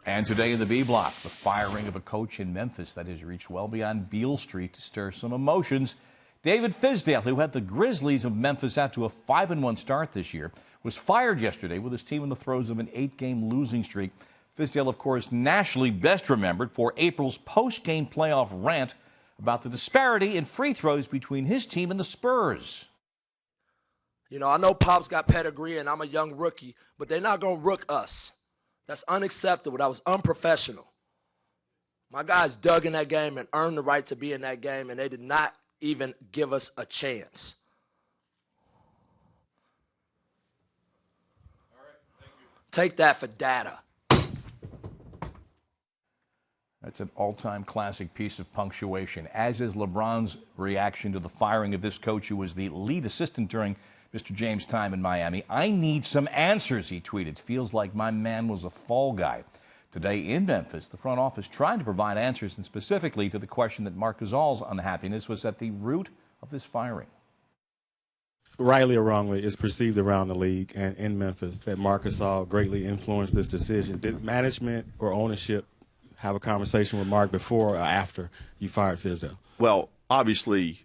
And today in the B block, the firing of a coach in Memphis that has reached well beyond Beale Street to stir some emotions. David Fizdale, who had the Grizzlies of Memphis out to a 5-1 start this year, was fired yesterday with his team in the throes of an 8-game losing streak. Fizdale, of course, nationally best remembered for April's post-game playoff rant about the disparity in free throws between his team and the Spurs. You know, I know Pop's got pedigree and I'm a young rookie, but they're not going to rook us. That's unacceptable. That was unprofessional. My guys dug in that game and earned the right to be in that game, and they did not even give us a chance. All right, thank you. Take that for data. That's an all-time classic piece of punctuation, as is LeBron's reaction to the firing of this coach who was the lead assistant during Mr. James' time in Miami. "I need some answers," he tweeted. "Feels like my man was a fall guy." Today in Memphis, the front office tried to provide answers, and specifically to the question that Marc Gasol's unhappiness was at the root of this firing. Rightly or wrongly, it's perceived around the league and in Memphis that Marc Gasol greatly influenced this decision. Did management or ownership have a conversation with Marc before or after you fired Fizdale? Well, obviously,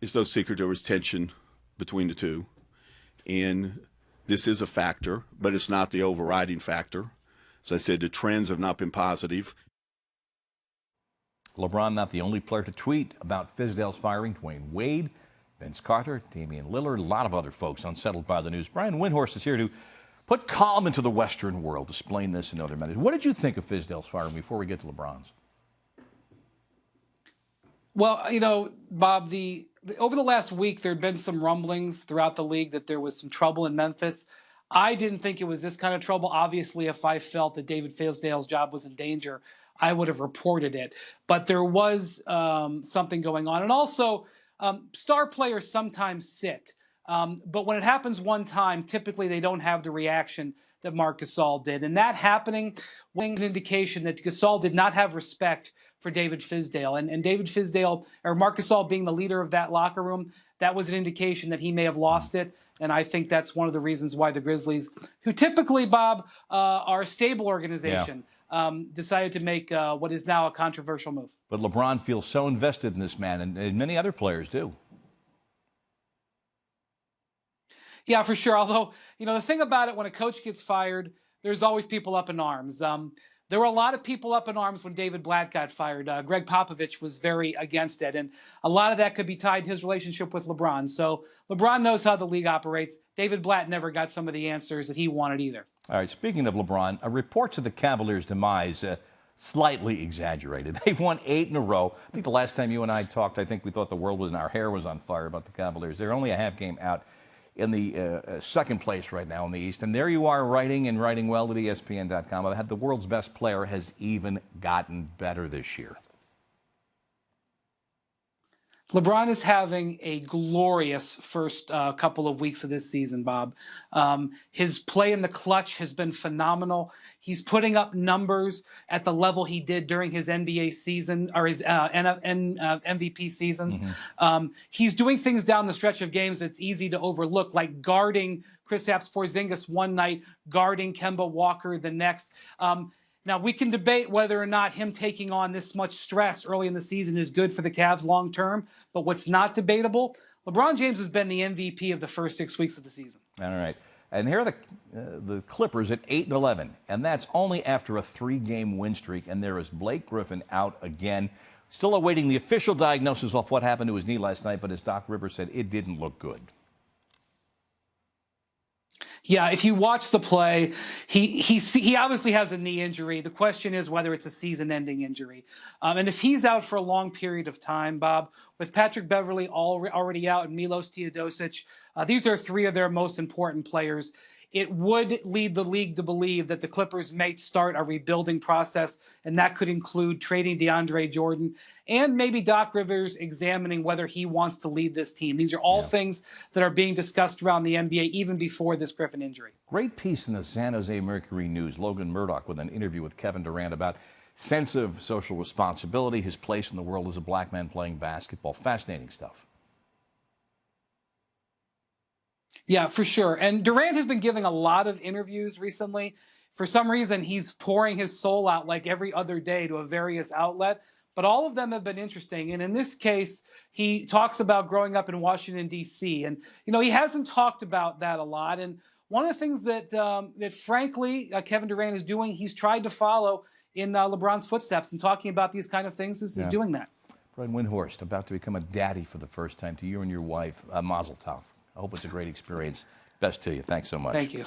it's no secret there was tension between the two, and this is a factor, but it's not the overriding factor. As I said, the trends have not been positive. LeBron not the only player to tweet about Fizdale's firing. Dwayne Wade, Vince Carter, Damian Lillard, a lot of other folks unsettled by the news. Brian Windhorst is here to put calm into the Western world, explain this and other matters. What did you think of Fizdale's firing before we get to LeBron's? Well, you know, Bob, over the last week, there had been some rumblings throughout the league that there was some trouble in Memphis. I didn't think it was this kind of trouble. Obviously, if I felt that David Fizdale's job was in danger, I would have reported it. But there was something going on. And also, star players sometimes sit. But when it happens one time, typically they don't have the reaction that Marc Gasol did. And that happening was an indication that Gasol did not have respect for David Fizdale. And David Fizdale, or Marc Gasol being the leader of that locker room, that was an indication that he may have lost it. And I think that's one of the reasons why the Grizzlies, who typically, Bob, are a stable organization, decided to make what is now a controversial move. But LeBron feels so invested in this man, and many other players do. Yeah, for sure. Although, you know, the thing about it, when a coach gets fired, there's always people up in arms. There were a lot of people up in arms when David Blatt got fired. Greg Popovich was very against it, and a lot of that could be tied to his relationship with LeBron. So LeBron knows how the league operates. David Blatt never got some of the answers that he wanted either. All right, speaking of LeBron, a report to the Cavaliers' demise slightly exaggerated. They've won 8 in a row. I think the last time you and I talked, I think we thought the world was, and our hair was on fire about the Cavaliers. They're only a half game out in the second place right now in the East. And there you are writing well at ESPN.com. I had the world's best player has even gotten better this year. LeBron is having a glorious first couple of weeks of this season, Bob. His play in the clutch has been phenomenal. He's putting up numbers at the level he did during his NBA season or his MVP seasons. Mm-hmm. He's doing things down the stretch of games that's easy to overlook, like guarding Kristaps Porzingis one night, guarding Kemba Walker the next. Now, we can debate whether or not him taking on this much stress early in the season is good for the Cavs long term, but what's not debatable, LeBron James has been the MVP of the first 6 weeks of the season. All right. And here are the Clippers at 8-11, and that's only after a 3-game win streak, and there is Blake Griffin out again. Still awaiting the official diagnosis of what happened to his knee last night, but as Doc Rivers said, it didn't look good. Yeah, if you watch the play, he obviously has a knee injury. The question is whether it's a season-ending injury. And if he's out for a long period of time, Bob, with Patrick Beverley already out and Milos Teodosic, these are 3 of their most important players. It would lead the league to believe that the Clippers may start a rebuilding process, and that could include trading DeAndre Jordan and maybe Doc Rivers examining whether he wants to lead this team. These are all things that are being discussed around the NBA even before this Griffin injury. Great piece in the San Jose Mercury News. Logan Murdoch with an interview with Kevin Durant about sense of social responsibility, his place in the world as a black man playing basketball. Fascinating stuff. Yeah, for sure. And Durant has been giving a lot of interviews recently. for some reason, he's pouring his soul out like every other day to a various outlet. But all of them have been interesting. And in this case, he talks about growing up in Washington, D.C. And, he hasn't talked about that a lot. And one of the things that frankly, Kevin Durant is doing, he's tried to follow in LeBron's footsteps, and talking about these kind of things is doing that. Brian Windhorst, about to become a daddy for the first time, to you and your wife. Mazel tov. I hope it's a great experience. Best to you. Thanks so much. Thank you.